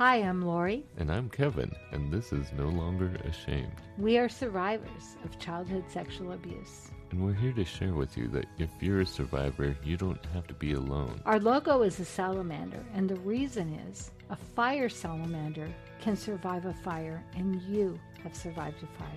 Hi, I'm Lori. And I'm Kevin, and this is No Longer Ashamed. We are survivors of childhood sexual abuse. And we're here to share with you that if you're a survivor, you don't have to be alone. Our logo is a salamander, and the reason is a fire salamander can survive a fire, and you have survived a fire.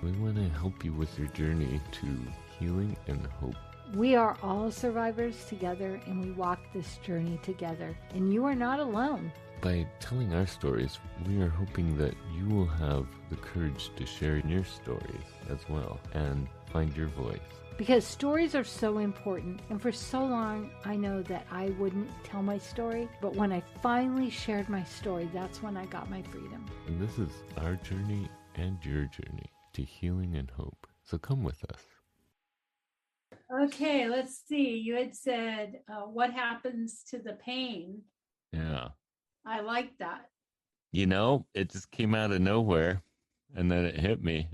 We want to help you with your journey to healing and hope. We are all survivors together, and we walk this journey together, and you are not alone. By telling our stories, we are hoping that you will have the courage to share your stories as well and find your voice. Because stories are so important, and for so long I know that I wouldn't tell my story, but when I finally shared my story, that's when I got my freedom. And this is our journey and your journey to healing and hope. So come with us. Okay, let's see. You had said, what happens to the pain? Yeah. I like that. You know, it just came out of nowhere and then it hit me.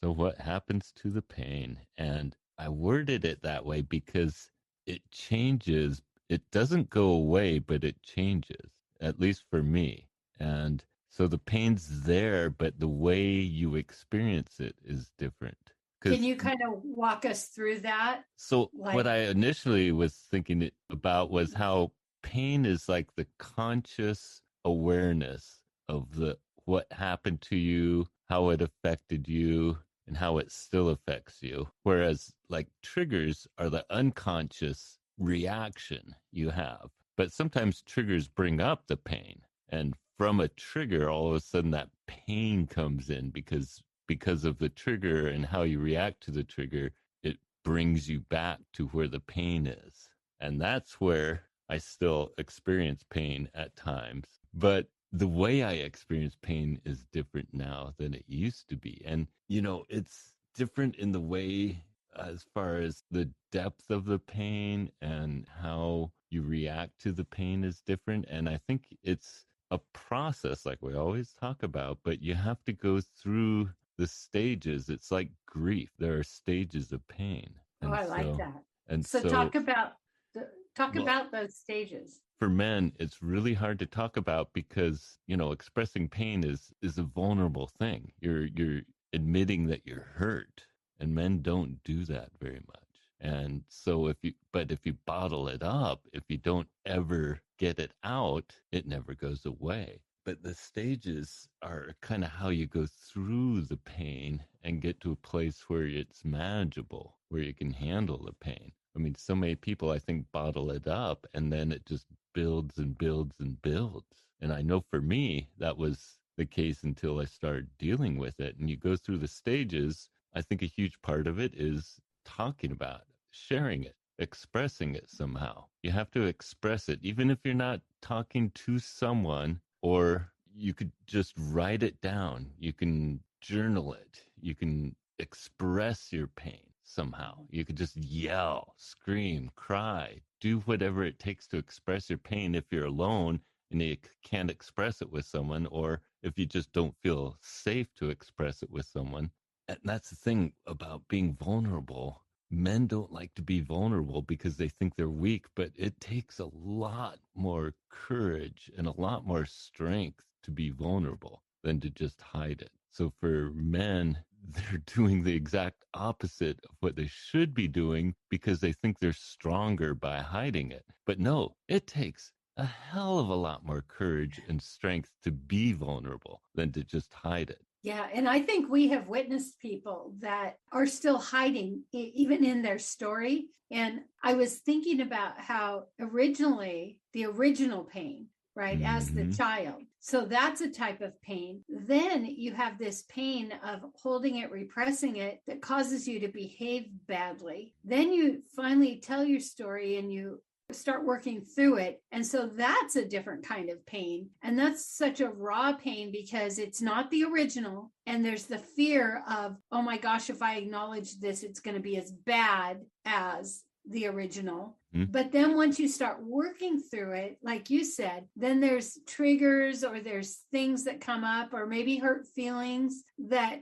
So what happens to the pain? And I worded it that way because it changes. It doesn't go away, but it changes, at least for me. And so the pain's there, but the way you experience it is different. Can you kind of walk us through that? So what I initially was thinking about was how pain is like the conscious awareness of what happened to you, how it affected you, and how it still affects you. Whereas like triggers are the unconscious reaction you have. But sometimes triggers bring up the pain. And from a trigger, all of a sudden that pain comes in because of the trigger and how you react to the trigger, it brings you back to where the pain is. And that's where I still experience pain at times. But the way I experience pain is different now than it used to be. And, you know, it's different in the way as far as the depth of the pain and how you react to the pain is different. And I think it's a process like we always talk about, but you have to go through the stages. It's like grief. There are stages of pain. And I like that. And so talk about those stages. For men, it's really hard to talk about because, you know, expressing pain is a vulnerable thing. You're admitting that you're hurt, and men don't do that very much. And so if you bottle it up, if you don't ever get it out, it never goes away. But the stages are kind of how you go through the pain and get to a place where it's manageable, where you can handle the pain. I mean, so many people, I think, bottle it up and then it just builds and builds and builds. And I know for me, that was the case until I started dealing with it. And you go through the stages. I think a huge part of it is talking about it, sharing it, expressing it somehow. You have to express it, even if you're not talking to someone. Or you could just write it down. You can journal it. You can express your pain somehow. You could just yell, scream, cry, do whatever it takes to express your pain if you're alone and you can't express it with someone, or if you just don't feel safe to express it with someone. And that's the thing about being vulnerable. Men don't like to be vulnerable because they think they're weak, but it takes a lot more courage and a lot more strength to be vulnerable than to just hide it. So for men, they're doing the exact opposite of what they should be doing because they think they're stronger by hiding it. But no, it takes a hell of a lot more courage and strength to be vulnerable than to just hide it. Yeah, and I think we have witnessed people that are still hiding, even in their story. And I was thinking about how originally, the original pain, right, as the child. So that's a type of pain. Then you have this pain of holding it, repressing it, that causes you to behave badly. Then you finally tell your story and you start working through it. And so that's a different kind of pain. And that's such a raw pain because it's not the original. And there's the fear of, oh my gosh, if I acknowledge this, it's going to be as bad as the original. But then once you start working through it, like you said, then there's triggers or there's things that come up or maybe hurt feelings that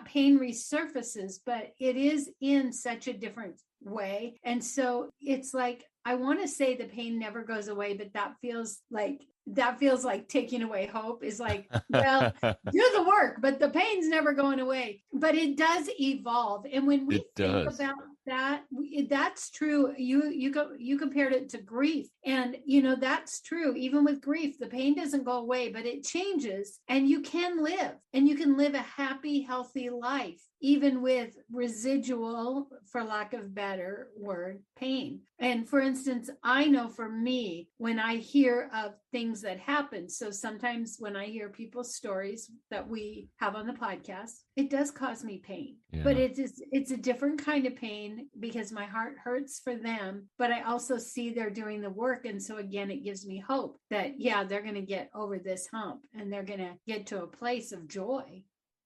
pain resurfaces, but it is in such a different way. And so it's like, I want to say the pain never goes away, but that feels like that feels like taking away hope is like, well, do the work, but the pain's never going away. But it does evolve. And when we It think does. about that, that's true. You compared it to grief. And that's true. Even with grief, the pain doesn't go away, but it changes, and you can live a happy, healthy life, even with residual, for lack of a better word, pain. And for instance, I know for me, when I hear of things that happen, so sometimes when I hear people's stories that we have on the podcast, it does cause me pain. Yeah. But it's a different kind of pain because my heart hurts for them, but I also see they're doing the work. And so again, it gives me hope that, yeah, they're going to get over this hump and they're going to get to a place of joy.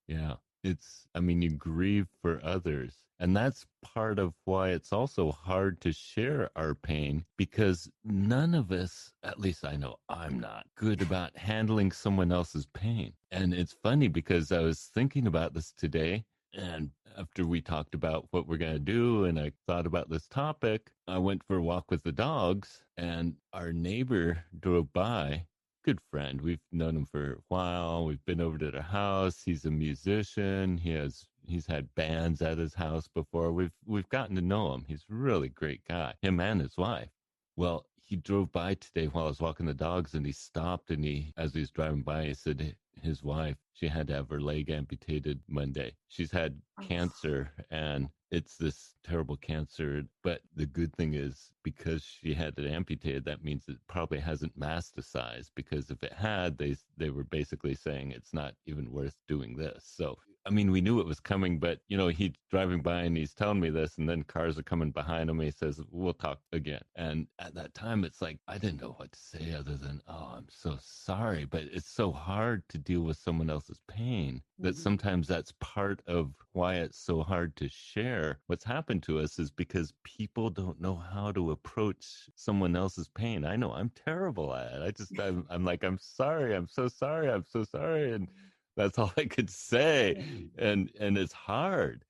Yeah. You grieve for others. And that's part of why it's also hard to share our pain, because none of us, at least I know I'm not good about handling someone else's pain. And it's funny because I was thinking about this today, and after we talked about what we're going to do and I thought about this topic, I went for a walk with the dogs, and our neighbor drove by. Good friend. We've known him for a while. We've been over to their house. He's a musician. He's had bands at his house before. We've gotten to know him. He's a really great guy, him and his wife. Well, he drove by today while I was walking the dogs, and he stopped, and as he was driving by, he said his wife, she had to have her leg amputated Monday. She's had cancer, and it's this terrible cancer. But the good thing is, because she had it amputated, that means it probably hasn't metastasized, because if it had, they were basically saying it's not even worth doing this. So, we knew it was coming, but, he's driving by and he's telling me this, and then cars are coming behind him. And he says, we'll talk again. And at that time, it's like, I didn't know what to say other than, oh, I'm so sorry. But it's so hard to deal with someone else's pain that sometimes that's part of why it's so hard to share what's happened to us, is because people don't know how to approach someone else's pain. I know I'm terrible at it. I'm like, I'm sorry. I'm so sorry. I'm so sorry. And that's all I could say. And it's hard.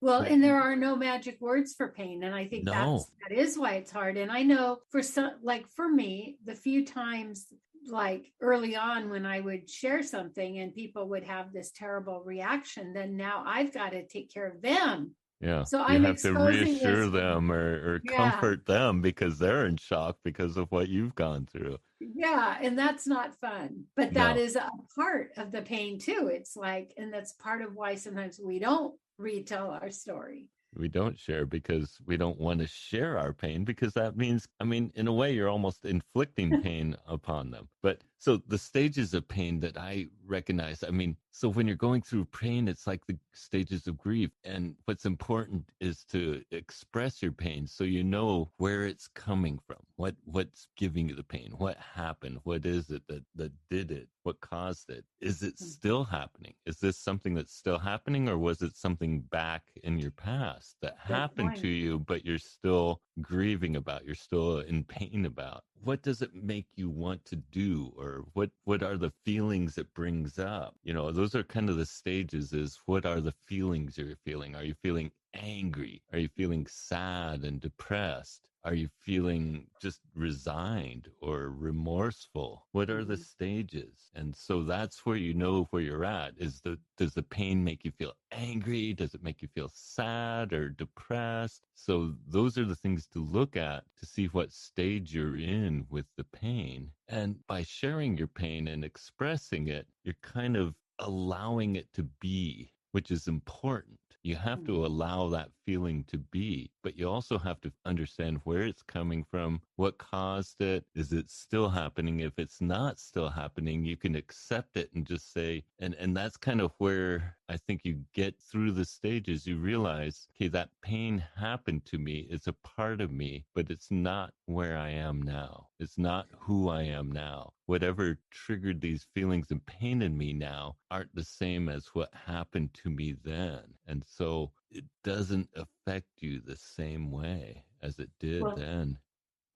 Well, and there are no magic words for pain. And I think No. that is why it's hard. And I know for some, like for me, the few times like early on when I would share something and people would have this terrible reaction, then now I've got to take care of them. Yeah. So you I'm have to reassure this, them or comfort them, because they're in shock because of what you've gone through. Yeah. And that's not fun, but that is a part of the pain too. It's like, and that's part of why sometimes we don't retell our story. We don't share because we don't want to share our pain, because that means, in a way, you're almost inflicting pain upon them. But so the stages of pain that I recognize, so when you're going through pain, it's like the stages of grief. And what's important is to express your pain so you know where it's coming from, what's giving you the pain, what happened, what is it that did it, what caused it. Is it still happening? Is this something that's still happening, or was it something back in your past that happened to you, but you're still grieving about, you're still in pain about? What does it make you want to do, or what are the feelings it brings up? Those are kind of the stages. Is what are the feelings you're feeling? Are you feeling angry? Are you feeling sad and depressed? Are you feeling just resigned or remorseful? What are the stages? And so that's where you know where you're at. Does the pain make you feel angry? Does it make you feel sad or depressed? So those are the things to look at to see what stage you're in with the pain. And by sharing your pain and expressing it, you're kind of allowing it to be, which is important. You have to allow that feeling to be, but you also have to understand where it's coming from, what caused it. Is it still happening? If it's not still happening, you can accept it and just say, and that's kind of where I think you get through the stages. You realize, okay, that pain happened to me. It's a part of me, but it's not where I am now. It's not who I am now. Whatever triggered these feelings of pain in me now aren't the same as what happened to me then. And so it doesn't affect you the same way as it did then.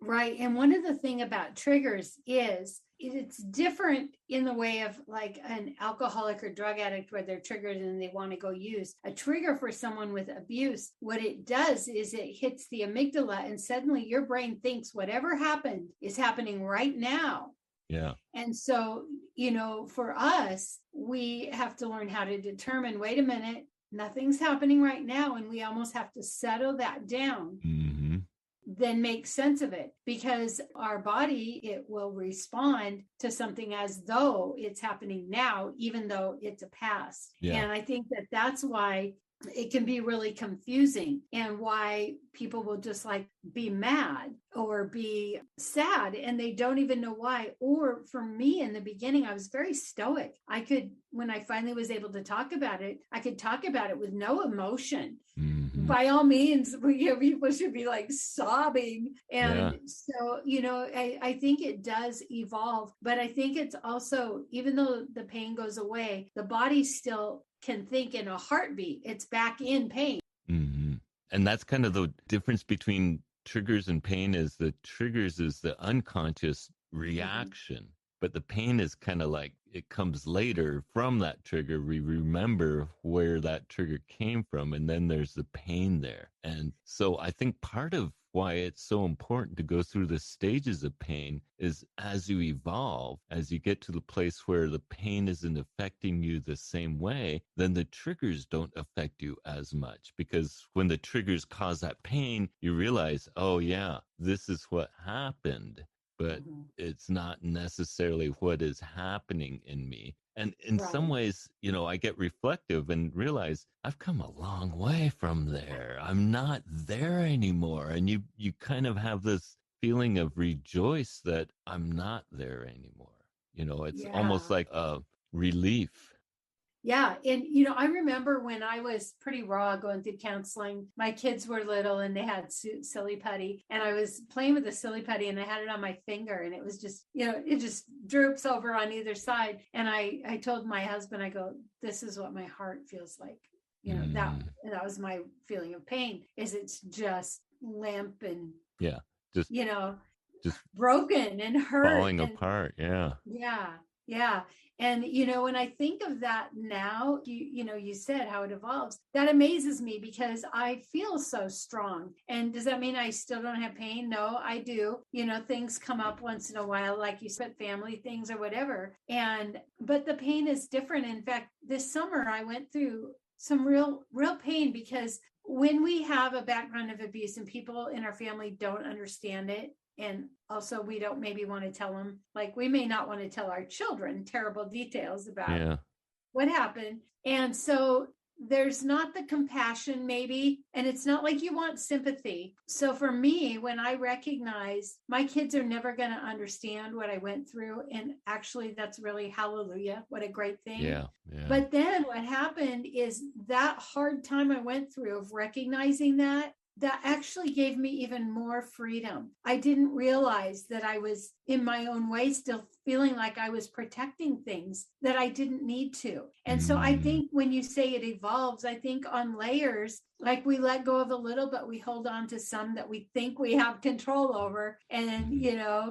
Right. And one of the things about triggers is it's different in the way of like an alcoholic or drug addict where they're triggered and they want to go use. A trigger for someone with abuse, what it does is it hits the amygdala, and suddenly your brain thinks whatever happened is happening right now. Yeah. And so, for us, we have to learn how to determine, wait a minute, nothing's happening right now. And we almost have to settle that down, Mm-hmm. then make sense of it, because our body, it will respond to something as though it's happening now, even though it's a past. Yeah. And I think that that's why it can be really confusing, and why people will just like be mad or be sad and they don't even know why. Or for me, in the beginning, I was very stoic. When I finally was able to talk about it, I could talk about it with no emotion. Mm-hmm. By all means, people should be like sobbing. And Yeah. so, I think it does evolve, but I think it's also, even though the pain goes away, the body still can think in a heartbeat. It's back in pain. Mm-hmm. And that's kind of the difference between triggers and pain, is the triggers is the unconscious reaction, but the pain is kind of like it comes later from that trigger. We remember where that trigger came from, and then there's the pain there. And so I think part of why it's so important to go through the stages of pain is, as you evolve, as you get to the place where the pain isn't affecting you the same way, then the triggers don't affect you as much. Because when the triggers cause that pain, you realize, oh yeah, this is what happened, but it's not necessarily what is happening in me. And in some ways, I get reflective and realize I've come a long way from there. I'm not there anymore. And you kind of have this feeling of rejoice that I'm not there anymore. It's almost like a relief. Yeah. And, I remember when I was pretty raw going through counseling, my kids were little and they had silly putty, and I was playing with the silly putty and I had it on my finger, and it was just, it just droops over on either side. And I told my husband, I go, this is what my heart feels like. That was my feeling of pain, is it's just limp and, just broken and hurt. Falling apart. Yeah. Yeah. Yeah. And, when I think of that now, you said how it evolves, that amazes me, because I feel so strong. And does that mean I still don't have pain? No, I do. Things come up once in a while, like you said, family things or whatever. But the pain is different. In fact, this summer I went through some real pain, because when we have a background of abuse and people in our family don't understand it, and also we don't maybe want to tell them, like we may not want to tell our children terrible details about what happened. And so there's not the compassion maybe, and it's not like you want sympathy. So for me, when I recognize my kids are never going to understand what I went through, and actually that's really hallelujah, what a great thing. Yeah. But then what happened is that hard time I went through of recognizing that actually gave me even more freedom. I didn't realize that I was in my own way still feeling like I was protecting things that I didn't need to. And so I think when you say it evolves, I think on layers, like we let go of a little, but we hold on to some that we think we have control over. And,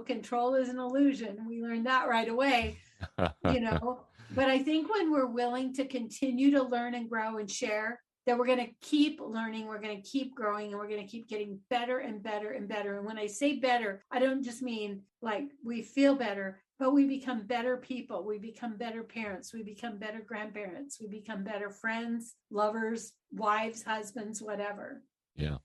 control is an illusion. We learned that right away, But I think when we're willing to continue to learn and grow and share, that we're going to keep learning, we're going to keep growing, and we're going to keep getting better and better and better. And when I say better, I don't just mean like we feel better, but we become better people. We become better parents. We become better grandparents. We become better friends, lovers, wives, husbands, whatever. Yeah.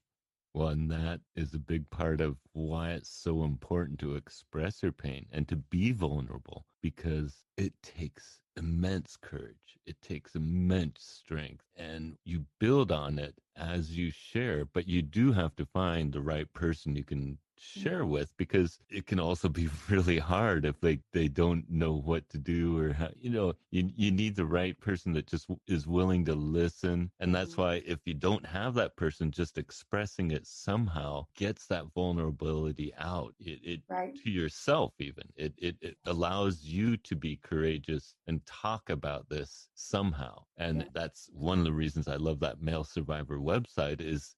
Well, and that is a big part of why it's so important to express your pain and to be vulnerable, because it takes immense courage. It takes immense strength, and you build on it as you share, but you do have to find the right person you can share with, because it can also be really hard if they don't know what to do, or how, you need the right person that just is willing to listen. And that's why if you don't have that person, just expressing it somehow gets that vulnerability out, it to yourself. Even it allows you to be courageous and talk about this somehow. And that's one of the reasons I love that Male Survivor website, is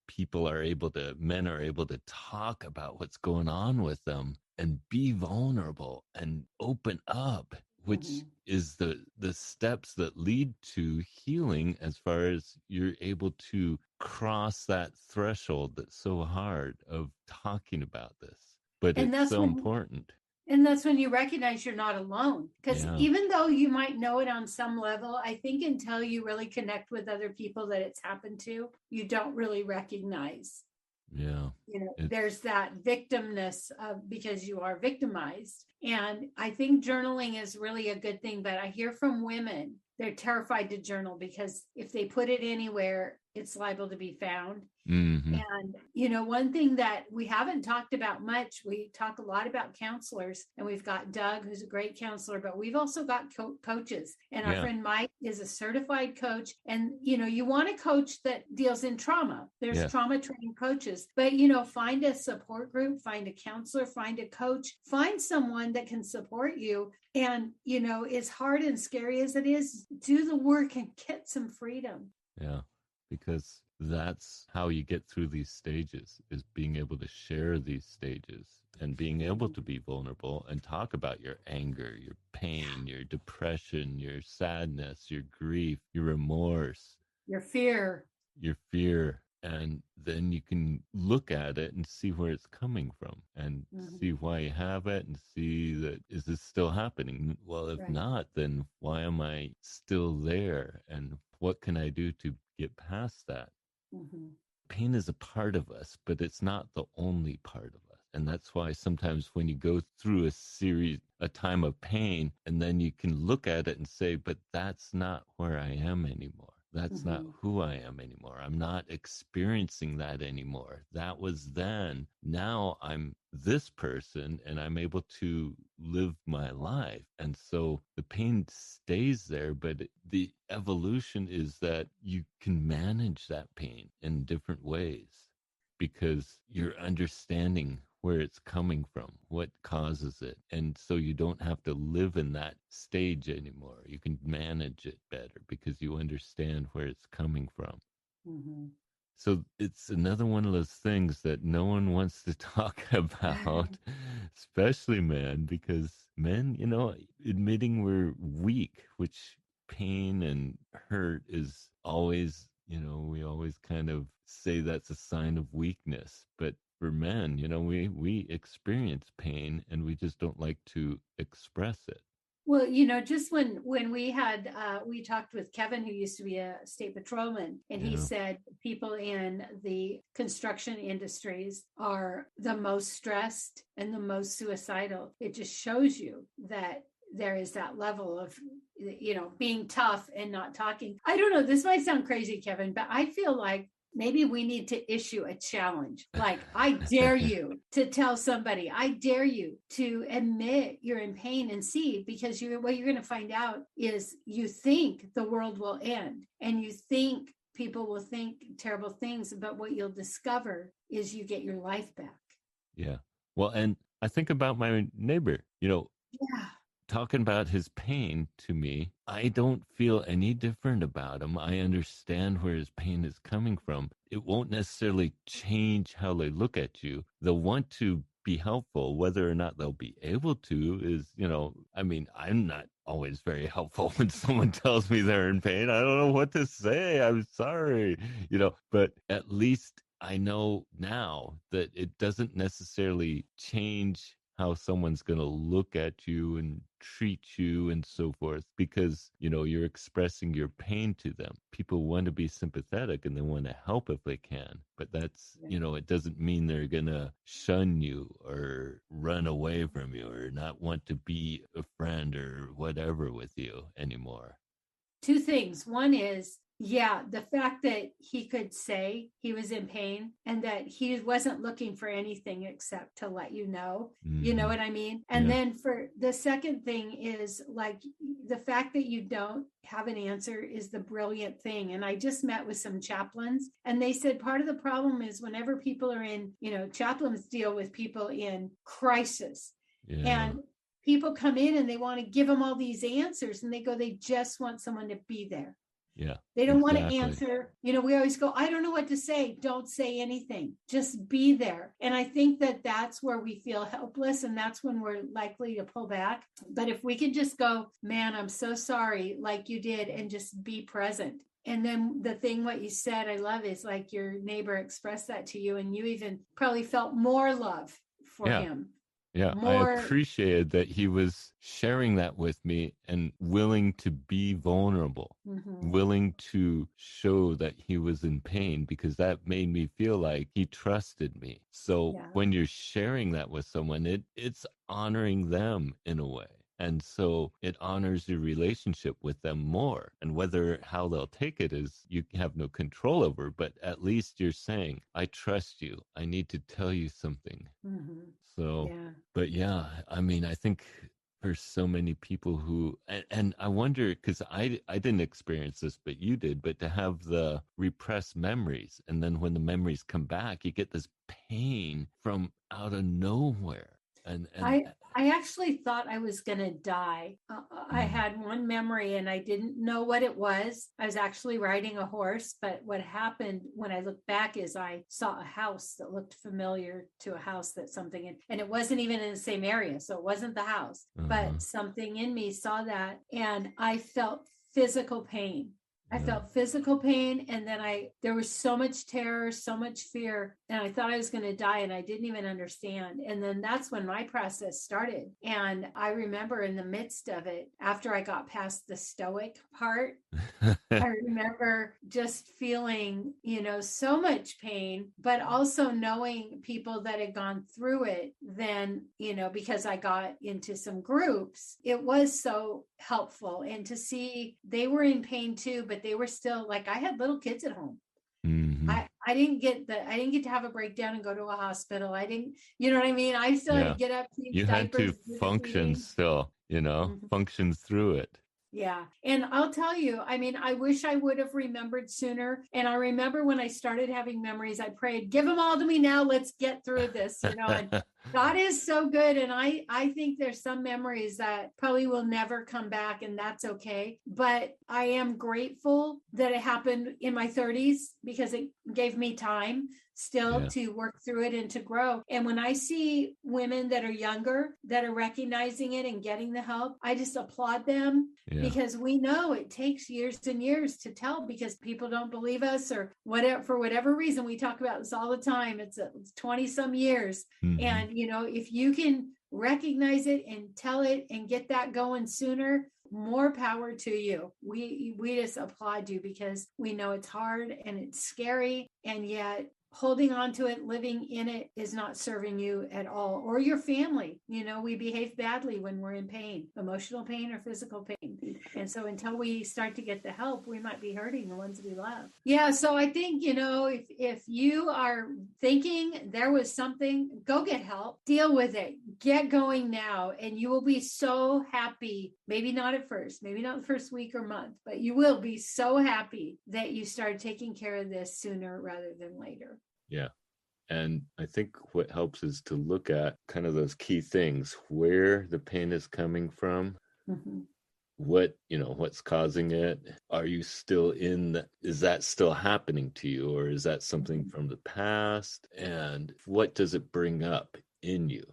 men are able to talk about what's going on with them and be vulnerable and open up, which is the steps that lead to healing, as far as you're able to cross that threshold that's so hard of talking about this. But it's so important. And that's when you recognize you're not alone. Because Yeah. even though you might know it on some level, I think until you really connect with other people that it's happened to, you don't really recognize. Yeah. There's that victimness because you are victimized. And I think journaling is really a good thing. But I hear from women, they're terrified to journal because if they put it anywhere, it's liable to be found. Mm-hmm. And, one thing that we haven't talked about much, we talk a lot about counselors, and we've got Doug, who's a great counselor, but we've also got coaches. And our friend Mike is a certified coach. And, you want a coach that deals in trauma. There's trauma trained coaches, but, find a support group, find a counselor, find a coach, find someone that can support you. And, as hard and scary as it is, do the work and get some freedom. Yeah, because that's how you get through these stages, is being able to share these stages and being able to be vulnerable and talk about your anger, your pain, your depression, your sadness, your grief, your remorse, your fear. And then you can look at it and see where it's coming from and see why you have it and see that, is this still happening? Well, if not, then why am I still there? And what can I do to get past that? Pain is a part of us, but it's not the only part of us. And that's why sometimes when you go through a time of pain, and then you can look at it and say, but that's not where I am anymore. That's not who I am anymore. I'm not experiencing that anymore. That was then. Now I'm this person and I'm able to live my life. And so the pain stays there, but the evolution is that you can manage that pain in different ways because you're understanding where it's coming from, what causes it. And so you don't have to live in that stage anymore. You can manage it better because you understand where it's coming from. So it's another one of those things that no one wants to talk about, especially men, because men, admitting we're weak, which pain and hurt is always, we always kind of say that's a sign of weakness. But for men, we experience pain and we just don't like to express it. Well, just when we had, we talked with Kevin, who used to be a state patrolman, and he said people in the construction industries are the most stressed and the most suicidal. It just shows you that there is that level of, being tough and not talking. I don't know, this might sound crazy, Kevin, but I feel like maybe we need to issue a challenge. Like, I dare you to tell somebody, I dare you to admit you're in pain and see, because what you're going to find out is you think the world will end and you think people will think terrible things, but what you'll discover is you get your life back. Yeah. Well, and I think about my neighbor, talking about his pain to me, I don't feel any different about him. I understand where his pain is coming from. It won't necessarily change how they look at you. They'll want to be helpful. Whether or not they'll be able to is, I'm not always very helpful when someone tells me they're in pain. I don't know what to say. I'm sorry, but at least I know now that it doesn't necessarily change how someone's going to look at you and treat you and so forth, because, you're expressing your pain to them. People want to be sympathetic and they want to help if they can. But that's, it doesn't mean they're going to shun you or run away from you or not want to be a friend or whatever with you anymore. Two things. One is, the fact that he could say he was in pain and that he wasn't looking for anything except to let you know, you know what I mean? And then for the second thing is, like, the fact that you don't have an answer is the brilliant thing. And I just met with some chaplains, and they said part of the problem is whenever people are in, chaplains deal with people in crisis, and people come in and they want to give them all these answers, and they just want someone to be there. Yeah. They don't want to answer. We always go, I don't know what to say. Don't say anything. Just be there. And I think that that's where we feel helpless. And that's when we're likely to pull back. But if we can just go, man, I'm so sorry, like you did, and just be present. And then the thing, what you said, I love, is like your neighbor expressed that to you, and you even probably felt more love for him. Yeah, I more. appreciated that he was sharing that with me and willing to be vulnerable, Mhm. willing to show that he was in pain, because that made me feel like he trusted me. So Yeah. when you're sharing that with someone, it's honoring them in a way. And so it honors your relationship with them more. And whether how they'll take it is you have no control over, but at least you're saying, I trust you. I need to tell you something. Mhm. So, Yeah. but yeah, I mean, I think there's so many people who, and I wonder, because I didn't experience this, but you did, but to have the repressed memories, and then when the memories come back, you get this pain from out of nowhere. And I actually thought I was going to die. I mm, had one memory and I didn't know what it was. I was actually riding a horse, but what happened when I looked back is I saw a house that looked familiar to a house that something in, and it wasn't even in the same area. So it wasn't the house, uh-huh, but something in me saw that and I felt physical pain. I yeah, felt physical pain and then there was so much terror, so much fear, and I thought I was going to die and I didn't even understand. And then that's when my process started. And I remember in the midst of it, after I got past the stoic part, I remember just feeling, so much pain, but also knowing people that had gone through it. Then, because I got into some groups, it was so helpful. And to see they were in pain too, but they were still like, I had little kids at home. hmm I didn't get to have a breakdown and go to a hospital. I didn't, you know what I mean? I still had to yeah, get up, change you had diapers, to do the function feeding. still, Mhm. function through it. Yeah. And I'll tell you, I mean, I wish I would have remembered sooner. And I remember when I started having memories, I prayed, give them all to me now. Let's get through this, and God is so good. And I think there's some memories that probably will never come back, and that's okay. But I am grateful that it happened in my 30s because it gave me time still Yeah, to work through it and to grow. And when I see women that are younger that are recognizing it and getting the help, I just applaud them yeah. because we know it takes years and years to tell because people don't believe us or whatever, for whatever reason. We talk about this all the time. It's 20 some years. Hmm. And, if you can recognize it and tell it and get that going sooner, more power to you. We just applaud you because we know it's hard and it's scary, and yet holding on to it, living in it is not serving you at all or your family. We behave badly when we're in pain, emotional pain or physical pain. And so until we start to get the help, we might be hurting the ones we love. Yeah. So I think, if you are thinking there was something, go get help, deal with it, get going now, and you will be so happy. Maybe not at first, maybe not the first week or month, but you will be so happy that you started taking care of this sooner rather than later. Yeah. And I think what helps is to look at kind of those key things, where the pain is coming from, Mhm. what's causing it. Are you still is that still happening to you, or is that something Mhm. from the past? And what does it bring up in you?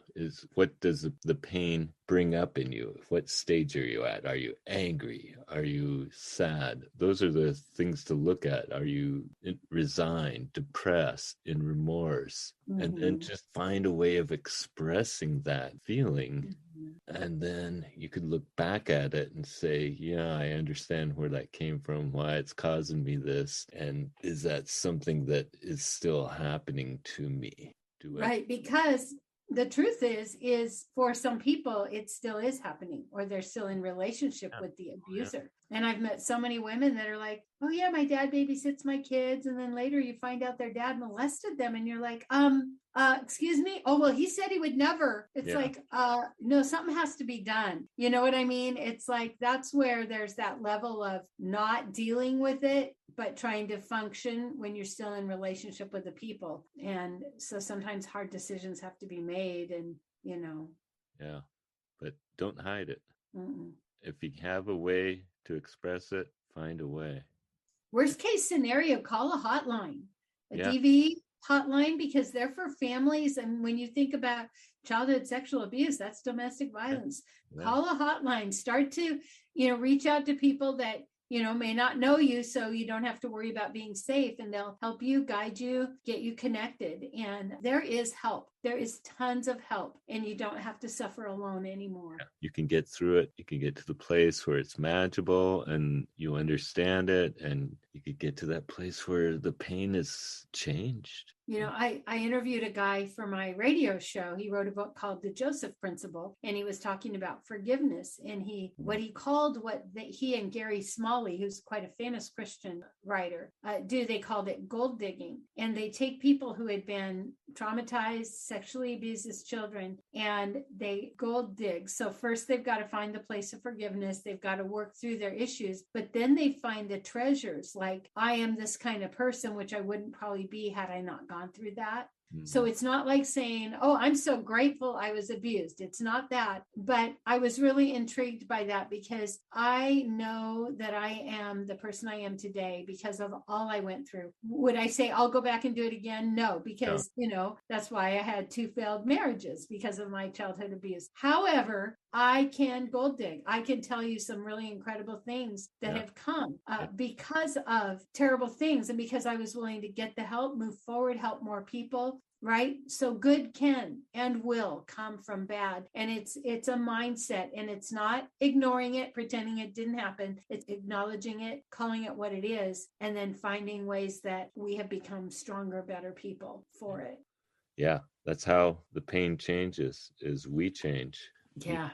What does the pain bring up in you? What stage are you at? Are you angry? Are you sad? Those are the things to look at. Are you resigned, depressed, in remorse? And then Mhm. just find a way of expressing that feeling, Mhm. and then you could look back at it and say, yeah, I understand where that came from, why it's causing me this. And is that something that is still happening to me? Do I? Right, because the truth is for some people it still is happening, or they're still in relationship Yeah. with the Yeah. abuser. And I've met so many women that are like, oh yeah, my dad babysits my kids, and then later you find out their dad molested them, and you're like, excuse me, oh well, he said he would never. It's Yeah. like, no, something has to be done. You know what I mean? It's like that's where there's that level of not dealing with it but trying to function when you're still in relationship with the people. And so sometimes hard decisions have to be made, and Yeah. But don't hide it. mm-mm. If you have a way to express it, find a way. Worst case scenario, call a hotline, a Yeah. DV hotline, because they're for families. And when you think about childhood sexual abuse, that's domestic Yeah. violence. Yeah. Call a hotline, start to, reach out to people that, may not know you, so you don't have to worry about being safe, and they'll help you, guide you, get you connected. And there is help. There is tons of help, and you don't have to suffer alone anymore. You can get through it. You can get to the place where it's manageable and you understand it, and you could get to that place where the pain is changed. You know, I interviewed a guy for my radio show. He wrote a book called The Joseph Principle, and he was talking about forgiveness. And he and Gary Smalley, who's quite a famous Christian writer, they called it gold digging. And they take people who had been traumatized, sexually abused as children, and they gold dig. So first they've got to find the place of forgiveness. They've got to work through their issues, but then they find the treasures. Like, I am this kind of person, which I wouldn't probably be had I not gone through that. So it's not like saying, oh, I'm so grateful I was abused. It's not that. But I was really intrigued by that because I know that I am the person I am today because of all I went through. Would I say I'll go back and do it again? No, because, that's why I had 2 failed marriages because of my childhood abuse. However, I can gold dig. I can tell you some really incredible things that have come because of terrible things and because I was willing to get the help, move forward, help more people. Right. So good can and will come from bad. And it's a mindset, and it's not ignoring it, pretending it didn't happen. It's acknowledging it, calling it what it is, and then finding ways that we have become stronger, better people for it. Yeah. That's how the pain changes, is we change. Yeah.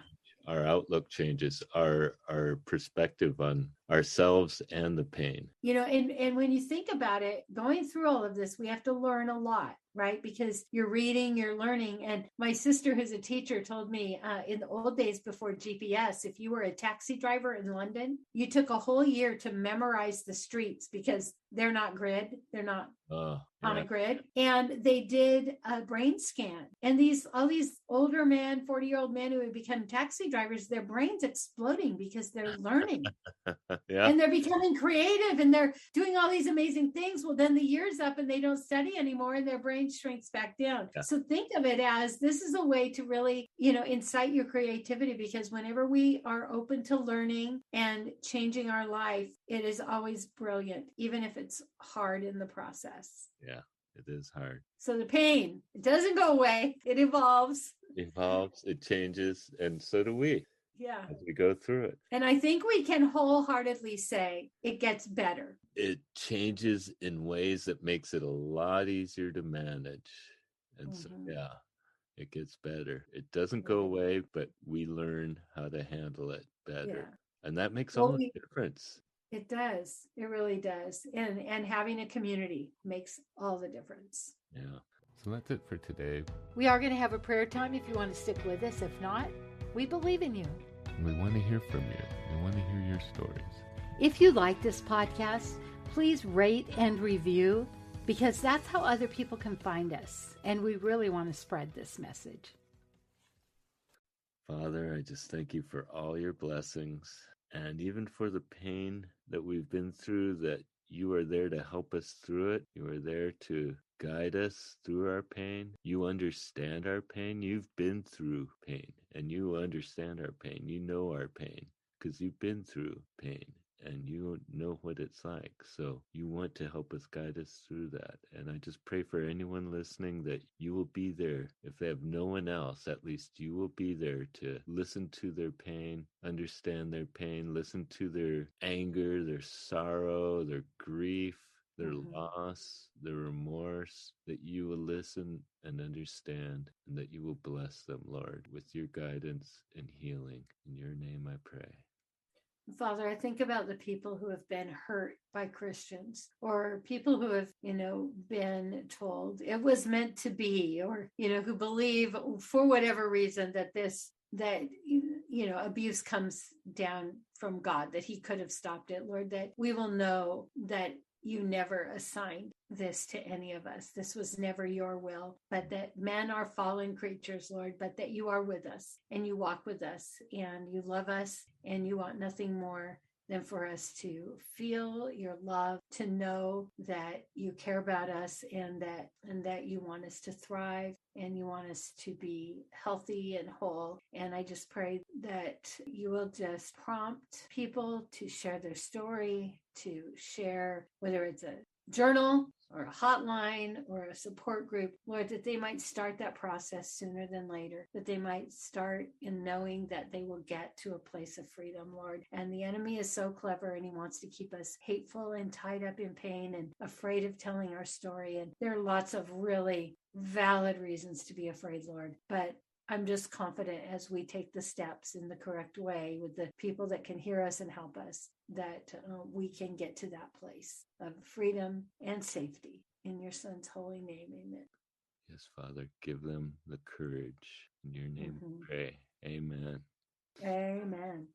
Our outlook changes, our perspective on ourselves and the pain. And when you think about it, going through all of this, we have to learn a lot, right? Because you're reading, you're learning. And my sister, who's a teacher, told me in the old days before GPS, if you were a taxi driver in London, you took a whole year to memorize the streets because they're not grid. They're not on a grid. And they did a brain scan. And all these older men, 40-year-old men who have become taxi drivers, their brains exploding because they're learning. And they're becoming creative and they're doing all these amazing things. Well, then the year's up and they don't study anymore and their brain shrinks back down. So think of it as this is a way to really, incite your creativity, because whenever we are open to learning and changing our life, it is always brilliant, even if it's hard in the process. Yeah, it is hard. So the pain, it doesn't go away. It evolves. It changes, and so do we. Yeah. As we go through it. And I think we can wholeheartedly say it gets better. It changes in ways that makes it a lot easier to manage. And so, it gets better. It doesn't go away, but we learn how to handle it better. Yeah. And that makes all the difference. It does. It really does. And having a community makes all the difference. Yeah. So that's it for today. We are going to have a prayer time if you want to stick with us. If not, we believe in you. We want to hear from you. We want to hear your stories. If you like this podcast, please rate and review, because that's how other people can find us. And we really want to spread this message. Father, I just thank you for all your blessings, and even for the pain that we've been through, that you are there to help us through it. You are there to guide us through our pain. You understand our pain. You've been through pain, and you understand our pain. You know our pain because you've been through pain, and you know what it's like. So you want to help us, guide us through that. And I just pray for anyone listening that you will be there. If they have no one else, at least you will be there to listen to their pain, understand their pain, listen to their anger, their sorrow, their grief, their loss, their remorse, that you will listen and understand, and that you will bless them, Lord, with your guidance and healing. In your name I pray. Father, I think about the people who have been hurt by Christians, or people who have, been told it was meant to be, or, who believe for whatever reason that abuse comes down from God, that he could have stopped it. Lord, that we will know that you never assigned this to any of us. This was never your will, but that men are fallen creatures, Lord, but that you are with us and you walk with us and you love us, and you want nothing more than for us to feel your love, to know that you care about us, and that you want us to thrive, and you want us to be healthy and whole. And I just pray that you will just prompt people to share their story, to share, whether it's a journal or a hotline or a support group, Lord, that they might start that process sooner than later, that they might start in knowing that they will get to a place of freedom, Lord. And the enemy is so clever, and he wants to keep us hateful and tied up in pain and afraid of telling our story. And there are lots of really valid reasons to be afraid, Lord. But I'm just confident as we take the steps in the correct way with the people that can hear us and help us, that we can get to that place of freedom and safety. In your Son's holy name, amen. Yes, Father, give them the courage. In your name we pray. Amen. Amen.